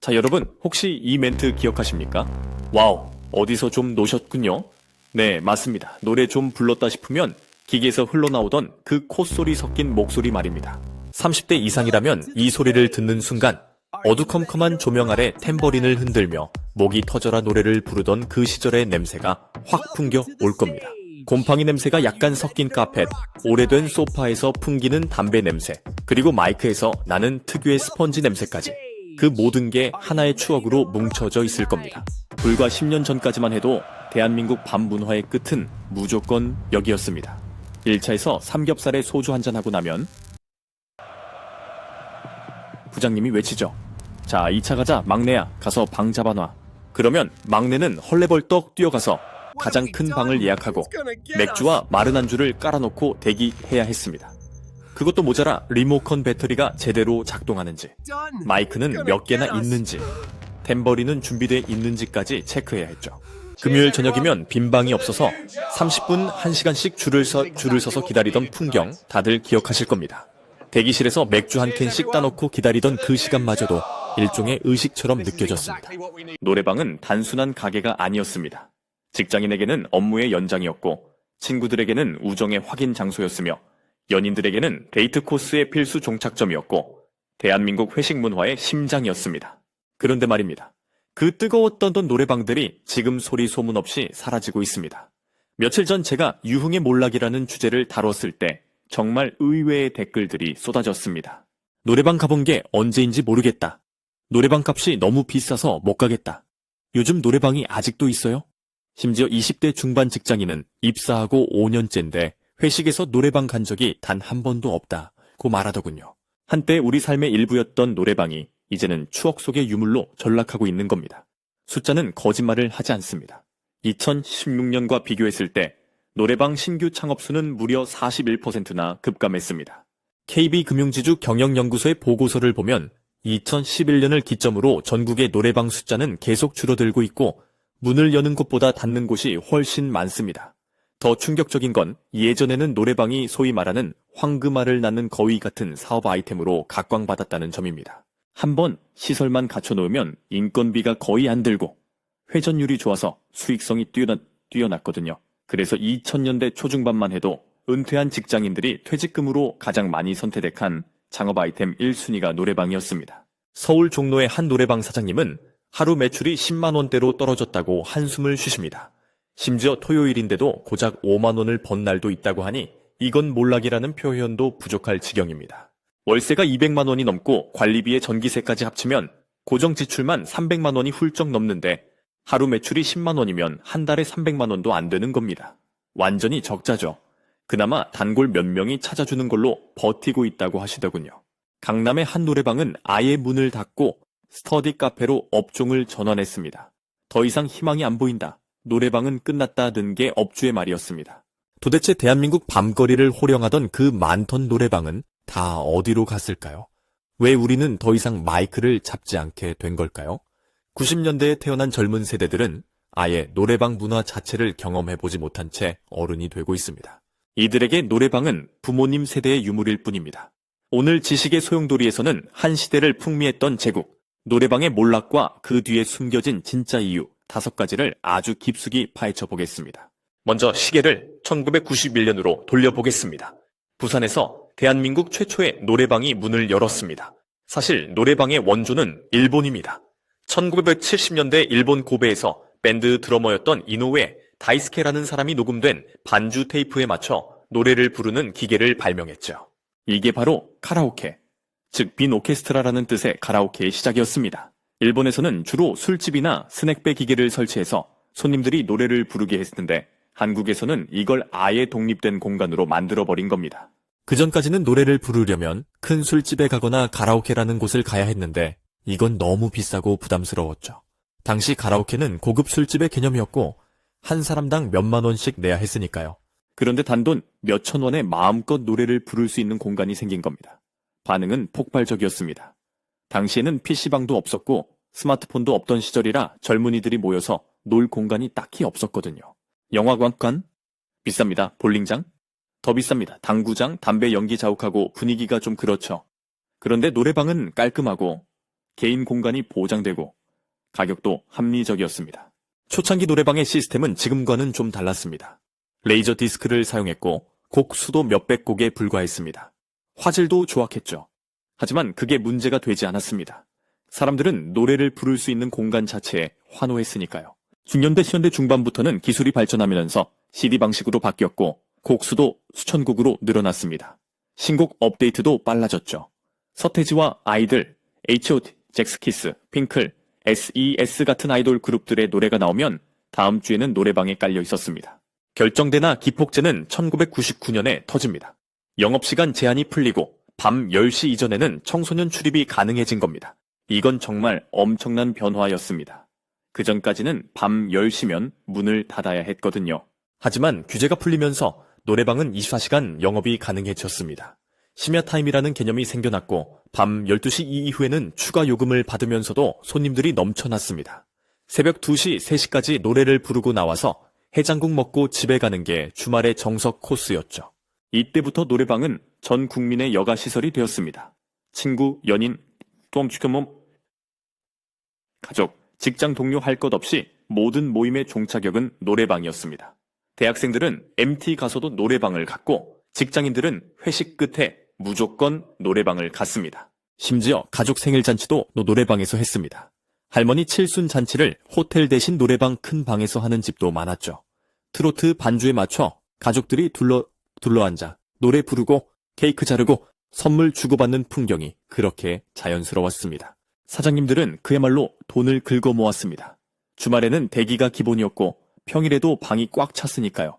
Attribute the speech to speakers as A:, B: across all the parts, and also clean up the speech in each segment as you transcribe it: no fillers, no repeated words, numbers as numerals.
A: 자, 여러분, 혹시 이 멘트 기억하십니까? 와우, 어디서 좀 노셨군요. 네, 맞습니다. 노래 좀 불렀다 싶으면 기계에서 흘러나오던 그 콧소리 섞인 목소리 말입니다. 30대 이상이라면 이 소리를 듣는 순간 어두컴컴한 조명 아래 탬버린을 흔들며 목이 터져라 노래를 부르던 그 시절의 냄새가 확 풍겨 올 겁니다. 곰팡이 냄새가 약간 섞인 카펫, 오래된 소파에서 풍기는 담배 냄새, 그리고 마이크에서 나는 특유의 스펀지 냄새까지. 그 모든 게 하나의 추억으로 뭉쳐져 있을 겁니다. 불과 10년 전까지만 해도 대한민국 밤 문화의 끝은 무조건 여기였습니다. 1차에서 삼겹살에 소주 한잔 하고 나면 부장님이 외치죠. 자, 2차 가자, 막내야. 가서 방 잡아놔. 그러면 막내는 헐레벌떡 뛰어가서 가장 큰 방을 예약하고 맥주와 마른 안주를 깔아놓고 대기해야 했습니다. 그것도 모자라 리모컨 배터리가 제대로 작동하는지, 마이크는 몇 개나 있는지, 탬버린은 준비돼 있는지까지 체크해야 했죠. 금요일 저녁이면 빈 방이 없어서 30분 1시간씩 줄을 서서 기다리던 풍경 다들 기억하실 겁니다. 대기실에서 맥주 한 캔씩 따놓고 기다리던 그 시간마저도 일종의 의식처럼 느껴졌습니다. 노래방은 단순한 가게가 아니었습니다. 직장인에게는 업무의 연장이었고, 친구들에게는 우정의 확인 장소였으며, 연인들에게는 데이트 코스의 필수 종착점이었고, 대한민국 회식 문화의 심장이었습니다. 그런데 말입니다. 그 뜨거웠던 노래방들이 지금 소리 소문 없이 사라지고 있습니다. 며칠 전 제가 유흥의 몰락이라는 주제를 다뤘을 때 정말 의외의 댓글들이 쏟아졌습니다. 노래방 가본 게 언제인지 모르겠다. 노래방 값이 너무 비싸서 못 가겠다. 요즘 노래방이 아직도 있어요? 심지어 20대 중반 직장인은 입사하고 5년째인데 회식에서 노래방 간 적이 단 한 번도 없다고 말하더군요. 한때 우리 삶의 일부였던 노래방이 이제는 추억 속의 유물로 전락하고 있는 겁니다. 숫자는 거짓말을 하지 않습니다. 2016년과 비교했을 때 노래방 신규 창업 수는 무려 41%나 급감했습니다. KB금융지주 경영연구소의 보고서를 보면 2011년을 기점으로 전국의 노래방 숫자는 계속 줄어들고 있고 문을 여는 곳보다 닫는 곳이 훨씬 많습니다. 더 충격적인 건 예전에는 노래방이 소위 말하는 황금알을 낳는 거위 같은 사업 아이템으로 각광받았다는 점입니다. 한번 시설만 갖춰놓으면 인건비가 거의 안 들고 회전율이 좋아서 수익성이 뛰어났거든요. 그래서 2000년대 초중반만 해도 은퇴한 직장인들이 퇴직금으로 가장 많이 선택한 창업 아이템 1순위가 노래방이었습니다. 서울 종로의 한 노래방 사장님은 하루 매출이 10만 원대로 떨어졌다고 한숨을 쉬십니다. 심지어 토요일인데도 고작 5만 원을 번 날도 있다고 하니 이건 몰락이라는 표현도 부족할 지경입니다. 월세가 200만 원이 넘고 관리비에 전기세까지 합치면 고정 지출만 300만 원이 훌쩍 넘는데 하루 매출이 10만 원이면 한 달에 300만 원도 안 되는 겁니다. 완전히 적자죠. 그나마 단골 몇 명이 찾아주는 걸로 버티고 있다고 하시더군요. 강남의 한 노래방은 아예 문을 닫고 스터디 카페로 업종을 전환했습니다. 더 이상 희망이 안 보인다. 노래방은 끝났다는 게 업주의 말이었습니다. 도대체 대한민국 밤거리를 호령하던 그 많던 노래방은 다 어디로 갔을까요? 왜 우리는 더 이상 마이크를 잡지 않게 된 걸까요? 90년대에 태어난 젊은 세대들은 아예 노래방 문화 자체를 경험해보지 못한 채 어른이 되고 있습니다. 이들에게 노래방은 부모님 세대의 유물일 뿐입니다. 오늘 지식의 소용돌이에서는 한 시대를 풍미했던 제국, 노래방의 몰락과 그 뒤에 숨겨진 진짜 이유 5가지를 아주 깊숙이 파헤쳐 보겠습니다. 먼저 시계를 1991년으로 돌려보겠습니다. 부산에서 대한민국 최초의 노래방이 문을 열었습니다. 사실 노래방의 원조는 일본입니다. 1970년대 일본 고베에서 밴드 드러머였던 이노우에 다이스케라는 사람이 녹음된 반주 테이프에 맞춰 노래를 부르는 기계를 발명했죠. 이게 바로 카라오케, 즉 빈 오케스트라라는 뜻의 카라오케의 시작이었습니다. 일본에서는 주로 술집이나 스낵배 기계를 설치해서 손님들이 노래를 부르게 했는데 한국에서는 이걸 아예 독립된 공간으로 만들어버린 겁니다. 그전까지는 노래를 부르려면 큰 술집에 가거나 가라오케라는 곳을 가야 했는데 이건 너무 비싸고 부담스러웠죠. 당시 가라오케는 고급 술집의 개념이었고 한 사람당 몇만 원씩 내야 했으니까요. 그런데 단돈 몇천 원에 마음껏 노래를 부를 수 있는 공간이 생긴 겁니다. 반응은 폭발적이었습니다. 당시에는 PC방도 없었고 스마트폰도 없던 시절이라 젊은이들이 모여서 놀 공간이 딱히 없었거든요. 영화관? 비쌉니다. 볼링장? 더 비쌉니다. 당구장, 담배 연기 자욱하고 분위기가 좀 그렇죠. 그런데 노래방은 깔끔하고 개인 공간이 보장되고 가격도 합리적이었습니다. 초창기 노래방의 시스템은 지금과는 좀 달랐습니다. 레이저 디스크를 사용했고 곡 수도 몇백 곡에 불과했습니다. 화질도 조악했죠. 하지만 그게 문제가 되지 않았습니다. 사람들은 노래를 부를 수 있는 공간 자체에 환호했으니까요. 중년대 시연대 중반부터는 기술이 발전하면서 CD 방식으로 바뀌었고 곡 수도 수천 곡으로 늘어났습니다. 신곡 업데이트도 빨라졌죠. 서태지와 아이들, H.O.T, 잭스키스, 핑클, S.E.S 같은 아이돌 그룹들의 노래가 나오면 다음 주에는 노래방에 깔려 있었습니다. 결정대나 기폭제는 1999년에 터집니다. 영업시간 제한이 풀리고 밤 10시 이전에는 청소년 출입이 가능해진 겁니다. 이건 정말 엄청난 변화였습니다. 그전까지는 밤 10시면 문을 닫아야 했거든요. 하지만 규제가 풀리면서 노래방은 24시간 영업이 가능해졌습니다. 심야 타임이라는 개념이 생겨났고 밤 12시 이후에는 추가 요금을 받으면서도 손님들이 넘쳐났습니다. 새벽 2시, 3시까지 노래를 부르고 나와서 해장국 먹고 집에 가는 게 주말의 정석 코스였죠. 이때부터 노래방은 전 국민의 여가시설이 되었습니다. 친구, 연인, 똥치켜몸, 가족, 직장 동료 할 것 없이 모든 모임의 종착역은 노래방이었습니다. 대학생들은 MT 가서도 노래방을 갔고 직장인들은 회식 끝에 무조건 노래방을 갔습니다. 심지어 가족 생일잔치도 노래방에서 했습니다. 할머니 칠순 잔치를 호텔 대신 노래방 큰 방에서 하는 집도 많았죠. 트로트 반주에 맞춰 가족들이 둘러앉아 노래 부르고 케이크 자르고 선물 주고받는 풍경이 그렇게 자연스러웠습니다. 사장님들은 그야말로 돈을 긁어 모았습니다. 주말에는 대기가 기본이었고 평일에도 방이 꽉 찼으니까요.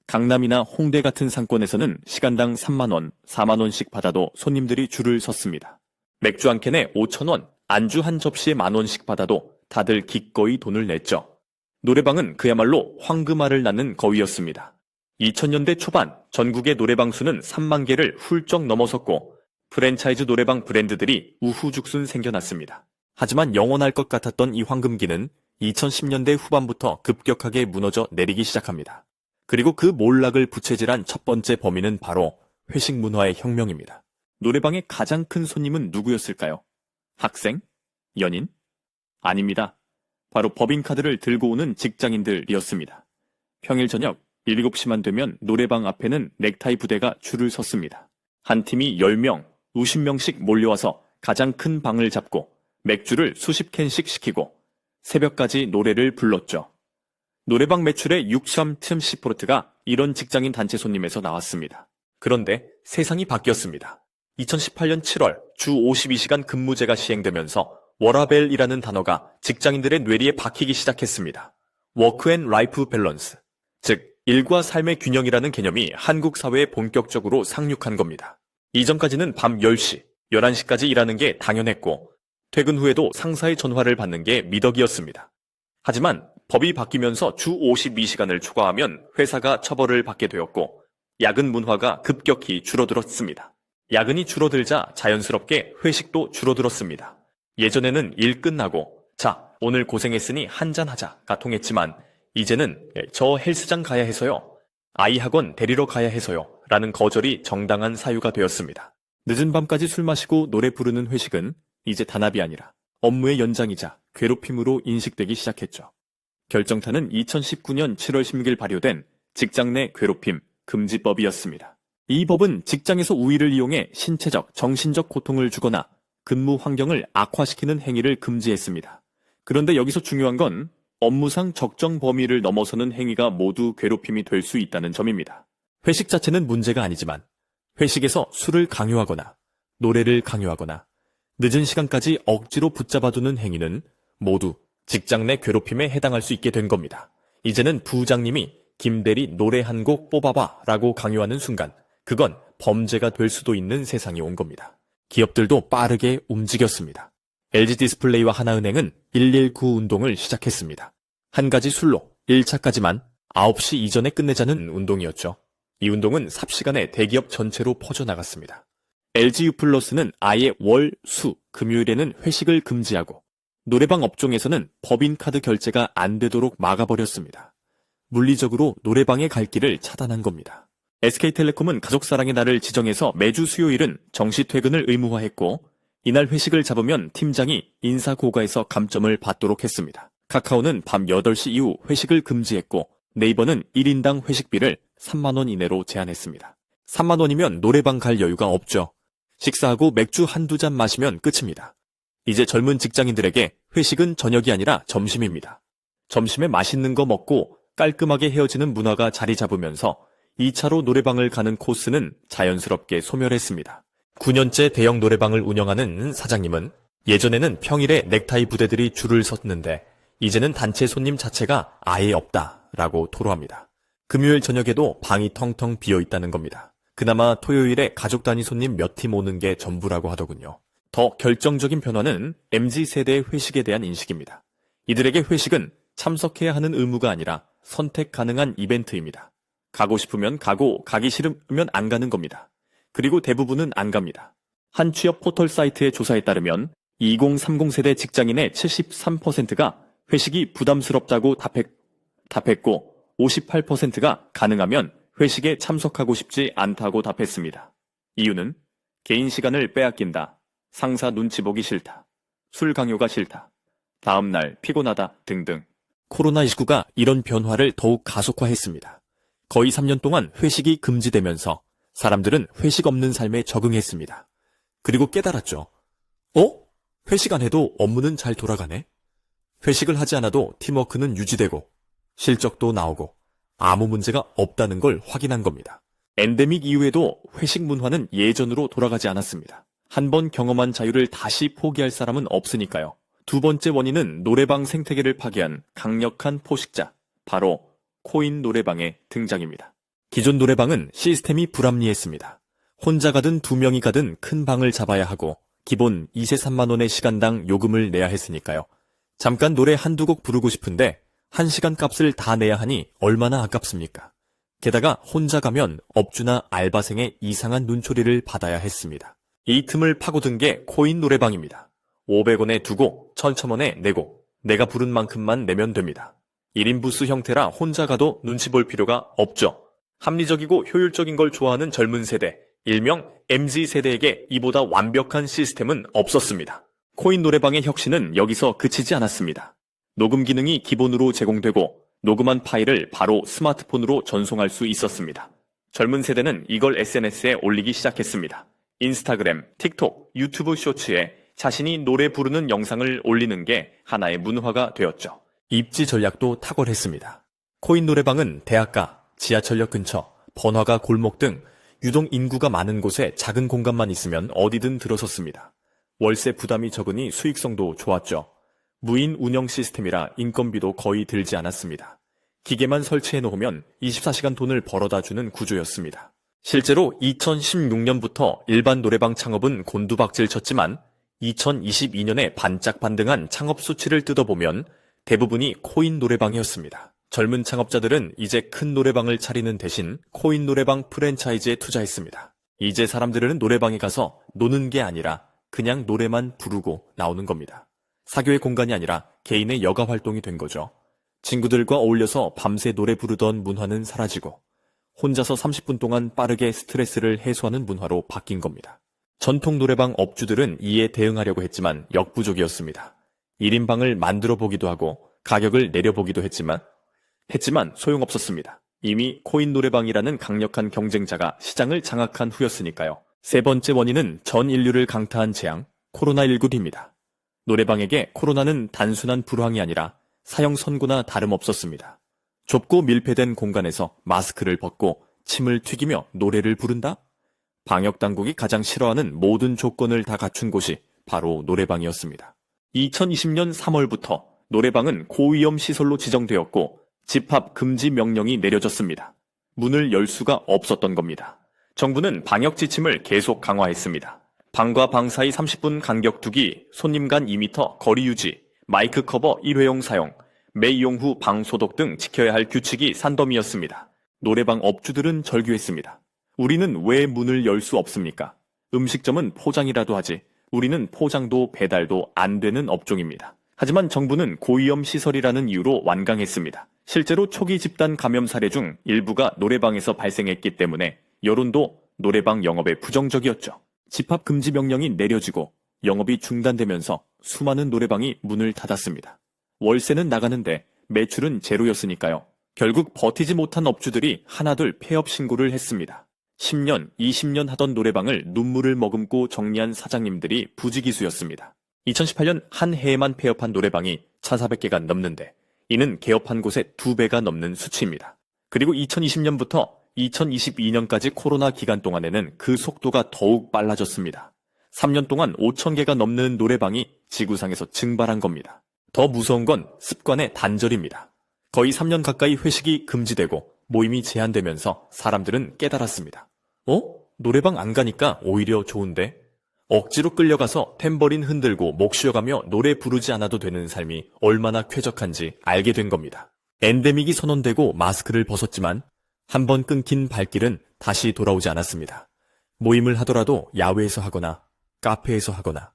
A: 강남이나 홍대 같은 상권에서는 시간당 3만원, 4만원씩 받아도 손님들이 줄을 섰습니다. 맥주 한 캔에 5,000원, 안주 한 접시에 만원씩 받아도 다들 기꺼이 돈을 냈죠. 노래방은 그야말로 황금알을 낳는 거위였습니다. 2000년대 초반 전국의 노래방 수는 3만 개를 훌쩍 넘어섰고 프랜차이즈 노래방 브랜드들이 우후죽순 생겨났습니다. 하지만 영원할 것 같았던 이 황금기는 2010년대 후반부터 급격하게 무너져 내리기 시작합니다. 그리고 그 몰락을 부채질한 첫 번째 범인은 바로 회식 문화의 혁명입니다. 노래방의 가장 큰 손님은 누구였을까요? 학생? 연인? 아닙니다. 바로 법인카드를 들고 오는 직장인들이었습니다. 평일 저녁 7시만 되면 노래방 앞에는 넥타이 부대가 줄을 섰습니다. 한 팀이 10명, 50명씩 몰려와서 가장 큰 방을 잡고 맥주를 수십 캔씩 시키고 새벽까지 노래를 불렀죠. 노래방 매출의 6.10%가 이런 직장인 단체 손님에서 나왔습니다. 그런데 세상이 바뀌었습니다. 2018년 7월 주 52시간 근무제가 시행되면서 워라밸이라는 단어가 직장인들의 뇌리에 박히기 시작했습니다. 워크 앤 라이프 밸런스, 즉 일과 삶의 균형이라는 개념이 한국 사회에 본격적으로 상륙한 겁니다. 이전까지는 밤 10시, 11시까지 일하는 게 당연했고 퇴근 후에도 상사의 전화를 받는 게 미덕이었습니다. 하지만 법이 바뀌면서 주 52시간을 초과하면 회사가 처벌을 받게 되었고 야근 문화가 급격히 줄어들었습니다. 야근이 줄어들자 자연스럽게 회식도 줄어들었습니다. 예전에는 일 끝나고 자, 오늘 고생했으니 한잔하자가 통했지만 이제는 저 헬스장 가야 해서요. 아이 학원 데리러 가야 해서요. 라는 거절이 정당한 사유가 되었습니다. 늦은 밤까지 술 마시고 노래 부르는 회식은 이제 단합이 아니라 업무의 연장이자 괴롭힘으로 인식되기 시작했죠. 결정타는 2019년 7월 16일 발효된 직장 내 괴롭힘 금지법이었습니다. 이 법은 직장에서 우위를 이용해 신체적, 정신적 고통을 주거나 근무 환경을 악화시키는 행위를 금지했습니다. 그런데 여기서 중요한 건 업무상 적정 범위를 넘어서는 행위가 모두 괴롭힘이 될 수 있다는 점입니다. 회식 자체는 문제가 아니지만 회식에서 술을 강요하거나 노래를 강요하거나 늦은 시간까지 억지로 붙잡아두는 행위는 모두 직장 내 괴롭힘에 해당할 수 있게 된 겁니다. 이제는 부장님이 김대리 노래 한 곡 뽑아봐 라고 강요하는 순간 그건 범죄가 될 수도 있는 세상이 온 겁니다. 기업들도 빠르게 움직였습니다. LG 디스플레이와 하나은행은 119 운동을 시작했습니다. 한 가지 술로 1차까지만 9시 이전에 끝내자는 운동이었죠. 이 운동은 삽시간에 대기업 전체로 퍼져나갔습니다. LG U+는 아예 월, 수, 금요일에는 회식을 금지하고 노래방 업종에서는 법인카드 결제가 안 되도록 막아버렸습니다. 물리적으로 노래방에 갈 길을 차단한 겁니다. SK텔레콤은 가족사랑의 날을 지정해서 매주 수요일은 정시 퇴근을 의무화했고 이날 회식을 잡으면 팀장이 인사고가에서 감점을 받도록 했습니다. 카카오는 밤 8시 이후 회식을 금지했고 네이버는 1인당 회식비를 3만 원 이내로 제한했습니다. 3만 원이면 노래방 갈 여유가 없죠. 식사하고 맥주 한두 잔 마시면 끝입니다. 이제 젊은 직장인들에게 회식은 저녁이 아니라 점심입니다. 점심에 맛있는 거 먹고 깔끔하게 헤어지는 문화가 자리 잡으면서 2차로 노래방을 가는 코스는 자연스럽게 소멸했습니다. 9년째 대형 노래방을 운영하는 사장님은 예전에는 평일에 넥타이 부대들이 줄을 섰는데 이제는 단체 손님 자체가 아예 없다라고 토로합니다. 금요일 저녁에도 방이 텅텅 비어 있다는 겁니다. 그나마 토요일에 가족 단위 손님 몇 팀 오는 게 전부라고 하더군요. 더 결정적인 변화는 MZ세대의 회식에 대한 인식입니다. 이들에게 회식은 참석해야 하는 의무가 아니라 선택 가능한 이벤트입니다. 가고 싶으면 가고 가기 싫으면 안 가는 겁니다. 그리고 대부분은 안 갑니다. 한 취업 포털 사이트의 조사에 따르면 2030 세대 직장인의 73%가 회식이 부담스럽다고 답했고 58%가 가능하면 회식에 참석하고 싶지 않다고 답했습니다. 이유는 개인 시간을 빼앗긴다, 상사 눈치 보기 싫다, 술 강요가 싫다, 다음날 피곤하다 등등. 코로나19가 이런 변화를 더욱 가속화했습니다. 거의 3년 동안 회식이 금지되면서 사람들은 회식 없는 삶에 적응했습니다. 그리고 깨달았죠. 회식 안 해도 업무는 잘 돌아가네? 회식을 하지 않아도 팀워크는 유지되고 실적도 나오고 아무 문제가 없다는 걸 확인한 겁니다. 엔데믹 이후에도 회식 문화는 예전으로 돌아가지 않았습니다. 한 번 경험한 자유를 다시 포기할 사람은 없으니까요. 두 번째 원인은 노래방 생태계를 파괴한 강력한 포식자, 바로 코인 노래방의 등장입니다. 기존 노래방은 시스템이 불합리했습니다. 혼자 가든 두 명이 가든 큰 방을 잡아야 하고 기본 2세 3만 원의 시간당 요금을 내야 했으니까요. 잠깐 노래 한두 곡 부르고 싶은데 1시간 값을 다 내야 하니 얼마나 아깝습니까? 게다가 혼자 가면 업주나 알바생의 이상한 눈초리를 받아야 했습니다. 이 틈을 파고든 게 코인 노래방입니다. 500원에 2곡, 1,000원에 4곡, 내가 부른 만큼만 내면 됩니다. 1인 부스 형태라 혼자 가도 눈치 볼 필요가 없죠. 합리적이고 효율적인 걸 좋아하는 젊은 세대, 일명 MZ세대에게 이보다 완벽한 시스템은 없었습니다. 코인 노래방의 혁신은 여기서 그치지 않았습니다. 녹음 기능이 기본으로 제공되고 녹음한 파일을 바로 스마트폰으로 전송할 수 있었습니다. 젊은 세대는 이걸 SNS에 올리기 시작했습니다. 인스타그램, 틱톡, 유튜브 쇼츠에 자신이 노래 부르는 영상을 올리는 게 하나의 문화가 되었죠. 입지 전략도 탁월했습니다. 코인 노래방은 대학가, 지하철역 근처, 번화가 골목 등 유동 인구가 많은 곳에 작은 공간만 있으면 어디든 들어섰습니다. 월세 부담이 적으니 수익성도 좋았죠. 무인 운영 시스템이라 인건비도 거의 들지 않았습니다. 기계만 설치해 놓으면 24시간 돈을 벌어다 주는 구조였습니다. 실제로 2016년부터 일반 노래방 창업은 곤두박질 쳤지만 2022년에 반짝반등한 창업 수치를 뜯어보면 대부분이 코인 노래방이었습니다. 젊은 창업자들은 이제 큰 노래방을 차리는 대신 코인 노래방 프랜차이즈에 투자했습니다. 이제 사람들은 노래방에 가서 노는 게 아니라 그냥 노래만 부르고 나오는 겁니다. 사교의 공간이 아니라 개인의 여가 활동이 된 거죠. 친구들과 어울려서 밤새 노래 부르던 문화는 사라지고 혼자서 30분 동안 빠르게 스트레스를 해소하는 문화로 바뀐 겁니다. 전통 노래방 업주들은 이에 대응하려고 했지만 역부족이었습니다. 1인방을 만들어 보기도 하고 가격을 내려보기도 했지만 소용없었습니다. 이미 코인 노래방이라는 강력한 경쟁자가 시장을 장악한 후였으니까요. 세 번째 원인은 전 인류를 강타한 재앙, 코로나19입니다. 노래방에게 코로나는 단순한 불황이 아니라 사형 선고나 다름없었습니다. 좁고 밀폐된 공간에서 마스크를 벗고 침을 튀기며 노래를 부른다? 방역당국이 가장 싫어하는 모든 조건을 다 갖춘 곳이 바로 노래방이었습니다. 2020년 3월부터 노래방은 고위험 시설로 지정되었고 집합 금지 명령이 내려졌습니다. 문을 열 수가 없었던 겁니다. 정부는 방역 지침을 계속 강화했습니다. 방과 방 사이 30분 간격 두기, 손님 간 2m 거리 유지, 마이크 커버 1회용 사용, 매 이용 후 방 소독 등 지켜야 할 규칙이 산더미였습니다. 노래방 업주들은 절규했습니다. 우리는 왜 문을 열 수 없습니까? 음식점은 포장이라도 하지. 우리는 포장도 배달도 안 되는 업종입니다. 하지만 정부는 고위험 시설이라는 이유로 완강했습니다. 실제로 초기 집단 감염 사례 중 일부가 노래방에서 발생했기 때문에 여론도 노래방 영업에 부정적이었죠. 집합 금지 명령이 내려지고 영업이 중단되면서 수많은 노래방이 문을 닫았습니다. 월세는 나가는데 매출은 제로였으니까요. 결국 버티지 못한 업주들이 하나둘 폐업 신고를 했습니다. 10년, 20년 하던 노래방을 눈물을 머금고 정리한 사장님들이 부지기수였습니다. 2018년 한 해에만 폐업한 노래방이 1,400개가 넘는데 이는 개업한 곳의 2배가 넘는 수치입니다. 그리고 2020년부터 2022년까지 코로나 기간 동안에는 그 속도가 더욱 빨라졌습니다. 3년 동안 5,000개가 넘는 노래방이 지구상에서 증발한 겁니다. 더 무서운 건 습관의 단절입니다. 거의 3년 가까이 회식이 금지되고 모임이 제한되면서 사람들은 깨달았습니다. 노래방 안 가니까 오히려 좋은데? 억지로 끌려가서 탬버린 흔들고 목 쉬어가며 노래 부르지 않아도 되는 삶이 얼마나 쾌적한지 알게 된 겁니다. 엔데믹이 선언되고 마스크를 벗었지만 한번 끊긴 발길은 다시 돌아오지 않았습니다. 모임을 하더라도 야외에서 하거나 카페에서 하거나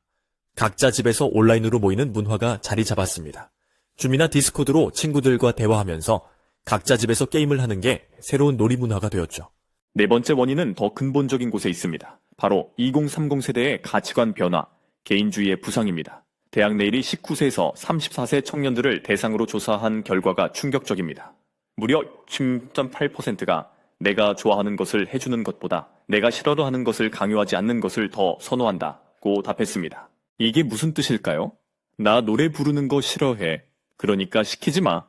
A: 각자 집에서 온라인으로 모이는 문화가 자리 잡았습니다. 줌이나 디스코드로 친구들과 대화하면서 각자 집에서 게임을 하는 게 새로운 놀이 문화가 되었죠. 네 번째 원인은 더 근본적인 곳에 있습니다. 바로 2030 세대의 가치관 변화, 개인주의의 부상입니다. 대학 내일이 19세에서 34세 청년들을 대상으로 조사한 결과가 충격적입니다. 무려 10.8%가 내가 좋아하는 것을 해주는 것보다 내가 싫어하는 것을 강요하지 않는 것을 더 선호한다고 답했습니다. 이게 무슨 뜻일까요? 나 노래 부르는 거 싫어해. 그러니까 시키지 마.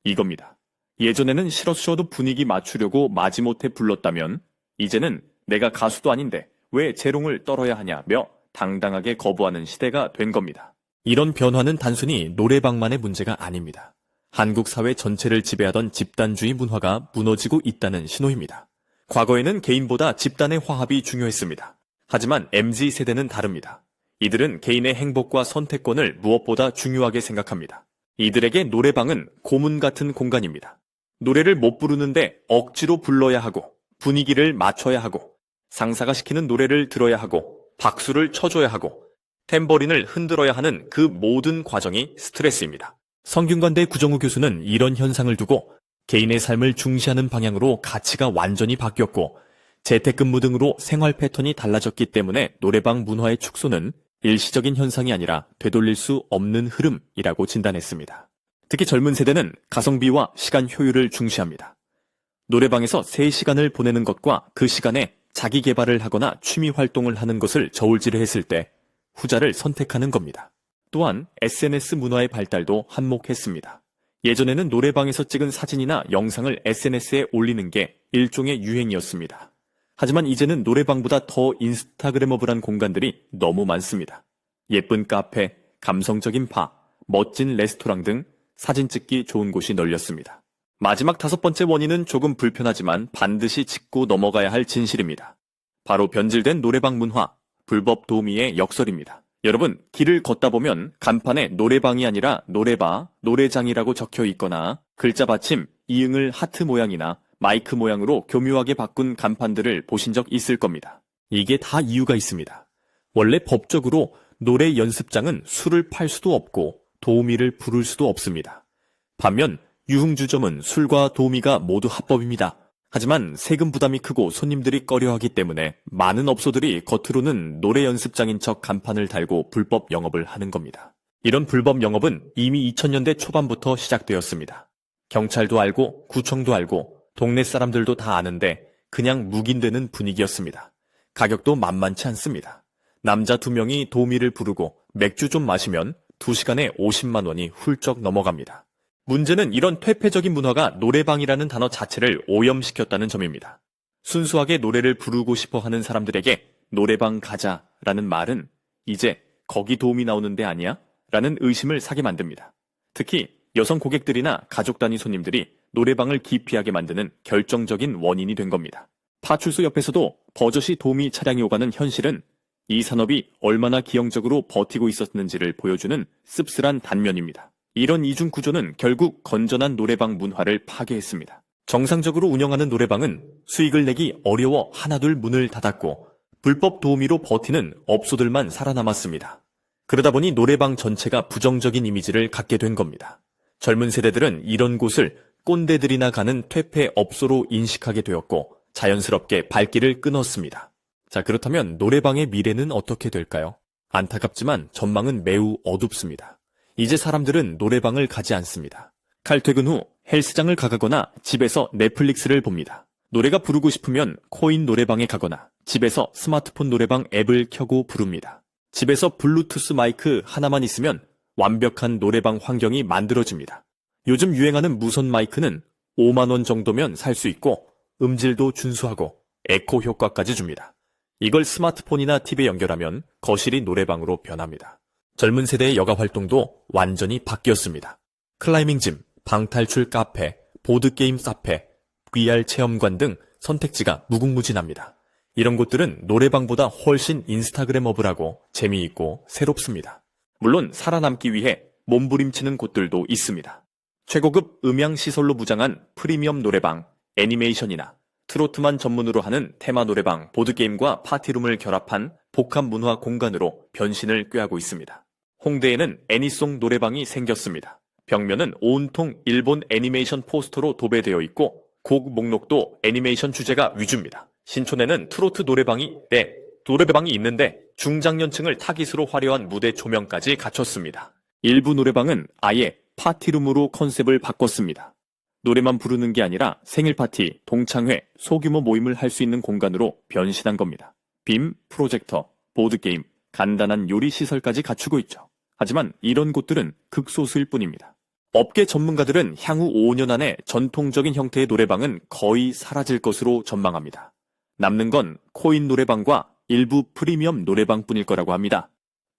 A: 이겁니다. 예전에는 싫었어도 분위기 맞추려고 마지못해 불렀다면 이제는 내가 가수도 아닌데 왜 재롱을 떨어야 하냐며 당당하게 거부하는 시대가 된 겁니다. 이런 변화는 단순히 노래방만의 문제가 아닙니다. 한국 사회 전체를 지배하던 집단주의 문화가 무너지고 있다는 신호입니다. 과거에는 개인보다 집단의 화합이 중요했습니다. 하지만 MZ세대는 다릅니다. 이들은 개인의 행복과 선택권을 무엇보다 중요하게 생각합니다. 이들에게 노래방은 고문 같은 공간입니다. 노래를 못 부르는데 억지로 불러야 하고 분위기를 맞춰야 하고 상사가 시키는 노래를 들어야 하고 박수를 쳐줘야 하고 탬버린을 흔들어야 하는 그 모든 과정이 스트레스입니다. 성균관대 구정우 교수는 이런 현상을 두고 개인의 삶을 중시하는 방향으로 가치가 완전히 바뀌었고 재택근무 등으로 생활 패턴이 달라졌기 때문에 노래방 문화의 축소는 일시적인 현상이 아니라 되돌릴 수 없는 흐름이라고 진단했습니다. 특히 젊은 세대는 가성비와 시간 효율을 중시합니다. 노래방에서 3시간을 보내는 것과 그 시간에 자기 개발을 하거나 취미 활동을 하는 것을 저울질했을 때 후자를 선택하는 겁니다. 또한 SNS 문화의 발달도 한몫했습니다. 예전에는 노래방에서 찍은 사진이나 영상을 SNS에 올리는 게 일종의 유행이었습니다. 하지만 이제는 노래방보다 더 인스타그래머블한 공간들이 너무 많습니다. 예쁜 카페, 감성적인 바, 멋진 레스토랑 등 사진 찍기 좋은 곳이 널렸습니다. 마지막 5번째 원인은 조금 불편하지만 반드시 짚고 넘어가야 할 진실입니다. 바로 변질된 노래방 문화, 불법 도우미의 역설입니다. 여러분, 길을 걷다 보면 간판에 노래방이 아니라 노래바, 노래장이라고 적혀 있거나 글자 받침, 이응을 하트 모양이나 마이크 모양으로 교묘하게 바꾼 간판들을 보신 적 있을 겁니다. 이게 다 이유가 있습니다. 원래 법적으로 노래 연습장은 술을 팔 수도 없고 도우미를 부를 수도 없습니다. 반면 유흥주점은 술과 도우미가 모두 합법입니다. 하지만 세금 부담이 크고 손님들이 꺼려하기 때문에 많은 업소들이 겉으로는 노래 연습장인 척 간판을 달고 불법 영업을 하는 겁니다. 이런 불법 영업은 이미 2000년대 초반부터 시작되었습니다. 경찰도 알고 구청도 알고 동네 사람들도 다 아는데 그냥 묵인되는 분위기였습니다. 가격도 만만치 않습니다. 남자 2명이 도우미를 부르고 맥주 좀 마시면 2시간에 50만 원이 훌쩍 넘어갑니다. 문제는 이런 퇴폐적인 문화가 노래방이라는 단어 자체를 오염시켰다는 점입니다. 순수하게 노래를 부르고 싶어 하는 사람들에게 노래방 가자라는 말은 이제 거기 도움이 나오는 데 아니야? 라는 의심을 사게 만듭니다. 특히 여성 고객들이나 가족 단위 손님들이 노래방을 기피하게 만드는 결정적인 원인이 된 겁니다. 파출소 옆에서도 버젓이 도우미 차량이 오가는 현실은 이 산업이 얼마나 기형적으로 버티고 있었는지를 보여주는 씁쓸한 단면입니다. 이런 이중 구조는 결국 건전한 노래방 문화를 파괴했습니다. 정상적으로 운영하는 노래방은 수익을 내기 어려워 하나둘 문을 닫았고 불법 도우미로 버티는 업소들만 살아남았습니다. 그러다 보니 노래방 전체가 부정적인 이미지를 갖게 된 겁니다. 젊은 세대들은 이런 곳을 꼰대들이나 가는 퇴폐 업소로 인식하게 되었고 자연스럽게 발길을 끊었습니다. 자, 그렇다면 노래방의 미래는 어떻게 될까요? 안타깝지만 전망은 매우 어둡습니다. 이제 사람들은 노래방을 가지 않습니다. 칼퇴근 후 헬스장을 가거나 집에서 넷플릭스를 봅니다. 노래가 부르고 싶으면 코인 노래방에 가거나 집에서 스마트폰 노래방 앱을 켜고 부릅니다. 집에서 블루투스 마이크 하나만 있으면 완벽한 노래방 환경이 만들어집니다. 요즘 유행하는 무선 마이크는 5만 원 정도면 살 수 있고 음질도 준수하고 에코 효과까지 줍니다. 이걸 스마트폰이나 TV에 연결하면 거실이 노래방으로 변합니다. 젊은 세대의 여가 활동도 완전히 바뀌었습니다. 클라이밍짐, 방탈출 카페, 보드게임 카페, VR 체험관 등 선택지가 무궁무진합니다. 이런 곳들은 노래방보다 훨씬 인스타그램어블하고 재미있고 새롭습니다. 물론 살아남기 위해 몸부림치는 곳들도 있습니다. 최고급 음향시설로 무장한 프리미엄 노래방, 애니메이션이나 트로트만 전문으로 하는 테마 노래방, 보드게임과 파티룸을 결합한 복합 문화 공간으로 변신을 꾀하고 있습니다. 홍대에는 애니송 노래방이 생겼습니다. 벽면은 온통 일본 애니메이션 포스터로 도배되어 있고 곡 목록도 애니메이션 주제가 위주입니다. 신촌에는 트로트 노래방이 있는데 중장년층을 타깃으로 화려한 무대 조명까지 갖췄습니다. 일부 노래방은 아예 파티룸으로 컨셉을 바꿨습니다. 노래만 부르는 게 아니라 생일 파티, 동창회, 소규모 모임을 할 수 있는 공간으로 변신한 겁니다. 빔, 프로젝터, 보드게임, 간단한 요리 시설까지 갖추고 있죠. 하지만 이런 곳들은 극소수일 뿐입니다. 업계 전문가들은 향후 5년 안에 전통적인 형태의 노래방은 거의 사라질 것으로 전망합니다. 남는 건 코인 노래방과 일부 프리미엄 노래방뿐일 거라고 합니다.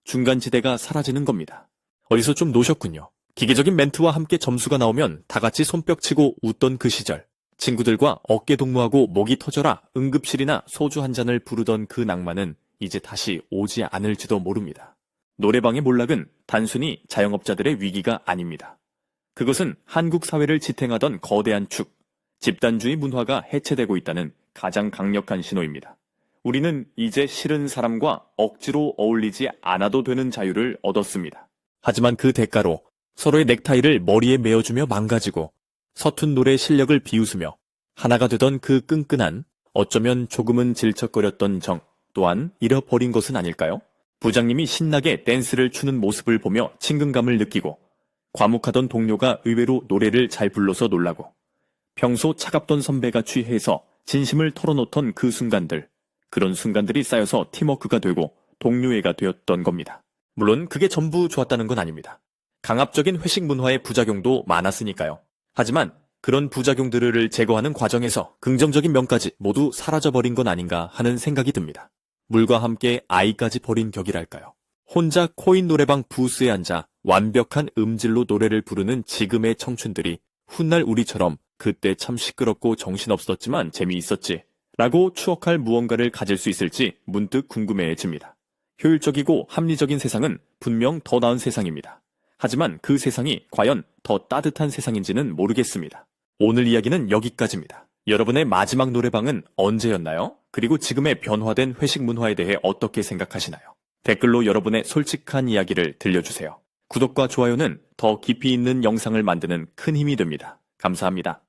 A: 중간지대가 사라지는 겁니다. 어디서 좀 노셨군요. 기계적인 멘트와 함께 점수가 나오면 다 같이 손뼉치고 웃던 그 시절. 친구들과 어깨 동무하고 목이 터져라 응급실이나 소주 한 잔을 부르던 그 낭만은 이제 다시 오지 않을지도 모릅니다. 노래방의 몰락은 단순히 자영업자들의 위기가 아닙니다. 그것은 한국 사회를 지탱하던 거대한 축, 집단주의 문화가 해체되고 있다는 가장 강력한 신호입니다. 우리는 이제 싫은 사람과 억지로 어울리지 않아도 되는 자유를 얻었습니다. 하지만 그 대가로 서로의 넥타이를 머리에 메어주며 망가지고 서툰 노래 실력을 비웃으며 하나가 되던 그 끈끈한 어쩌면 조금은 질척거렸던 정 또한 잃어버린 것은 아닐까요? 부장님이 신나게 댄스를 추는 모습을 보며 친근감을 느끼고 과묵하던 동료가 의외로 노래를 잘 불러서 놀라고 평소 차갑던 선배가 취해서 진심을 털어놓던 그 순간들, 그런 순간들이 쌓여서 팀워크가 되고 동료애가 되었던 겁니다. 물론 그게 전부 좋았다는 건 아닙니다. 강압적인 회식 문화의 부작용도 많았으니까요. 하지만 그런 부작용들을 제거하는 과정에서 긍정적인 면까지 모두 사라져버린 건 아닌가 하는 생각이 듭니다. 물과 함께 아이까지 버린 격이랄까요. 혼자 코인 노래방 부스에 앉아 완벽한 음질로 노래를 부르는 지금의 청춘들이 훗날 우리처럼 그때 참 시끄럽고 정신없었지만 재미있었지 라고 추억할 무언가를 가질 수 있을지 문득 궁금해집니다. 효율적이고 합리적인 세상은 분명 더 나은 세상입니다. 하지만 그 세상이 과연 더 따뜻한 세상인지는 모르겠습니다. 오늘 이야기는 여기까지입니다. 여러분의 마지막 노래방은 언제였나요? 그리고 지금의 변화된 회식 문화에 대해 어떻게 생각하시나요? 댓글로 여러분의 솔직한 이야기를 들려주세요. 구독과 좋아요는 더 깊이 있는 영상을 만드는 큰 힘이 됩니다. 감사합니다.